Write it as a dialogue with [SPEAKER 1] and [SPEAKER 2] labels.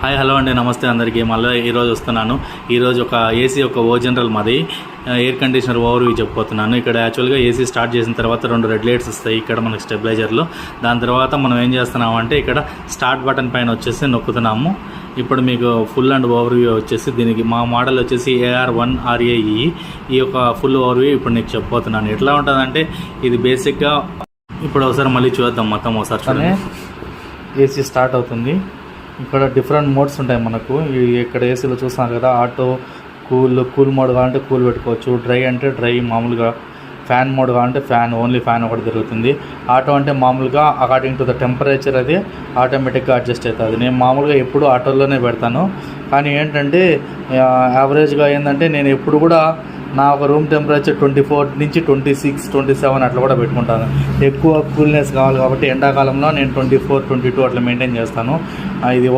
[SPEAKER 1] Hi hello అండి, నమస్తే అందరికీ. మళ్ళీ ఈరోజు వస్తున్నాను. ఈరోజు ఒక ఏసీ ఒక జనరల్ మాది ఎయిర్ కండిషనర్ ఓవర్వ్యూ చెప్పబోతున్నాను. ఇక్కడ యాక్చువల్గా ఏసీ స్టార్ట్ చేసిన తర్వాత 2 రెడ్ లైట్స్ వస్తాయి ఇక్కడ మనకి స్టెబిలైజర్లో. దాని తర్వాత మనం ఏం చేస్తున్నాము అంటే ఇక్కడ స్టార్ట్ బటన్ పైన వచ్చేసి నొక్కుతున్నాము. ఇప్పుడు మీకు ఫుల్ అండ్ ఓవర్వ్యూ వచ్చేసి దీనికి మా మోడల్ వచ్చేసి AR1RAE. ఈ యొక్క ఫుల్ ఓవర్వ్యూ ఇప్పుడు నీకు చెప్పబోతున్నాను. ఎట్లా ఉంటుందంటే ఇది బేసిక్గా ఇప్పుడు ఒకసారి మళ్ళీ చూద్దాం. మొత్తం ఒకసారి చూడండి. ఏసీ స్టార్ట్ అవుతుంది. ఇక్కడ డిఫరెంట్ మోడ్స్ ఉంటాయి మనకు. ఇక్కడ ఏసీలో చూస్తాం కదా, ఆటో, కూల్ మోడ్ కావాలంటే కూల్ పెట్టుకోవచ్చు, డ్రై అంటే డ్రై మామూలుగా, ఫ్యాన్ మోడ్ కావాలంటే ఓన్లీ ఫ్యాన్ ఒకటి తిరుగుతుంది. ఆటో అంటే మామూలుగా అకార్డింగ్ టు ద టెంపరేచర్ అది ఆటోమేటిక్గా అడ్జస్ట్ అవుతుంది. నేను మామూలుగా ఎప్పుడు ఆటోలోనే పెడతాను. కానీ ఏంటంటే యావరేజ్గా ఏంటంటే నేను ఎప్పుడు కూడా నా ఒక రూమ్ టెంపరేచర్ 24 నుంచి 26, 27 అట్లా కూడా పెట్టుకుంటాను. ఎక్కువ కూల్నెస్ కావాలి కాబట్టి ఎండాకాలంలో నేను 24, 22 అట్లా మెయింటైన్ చేస్తాను. ఇది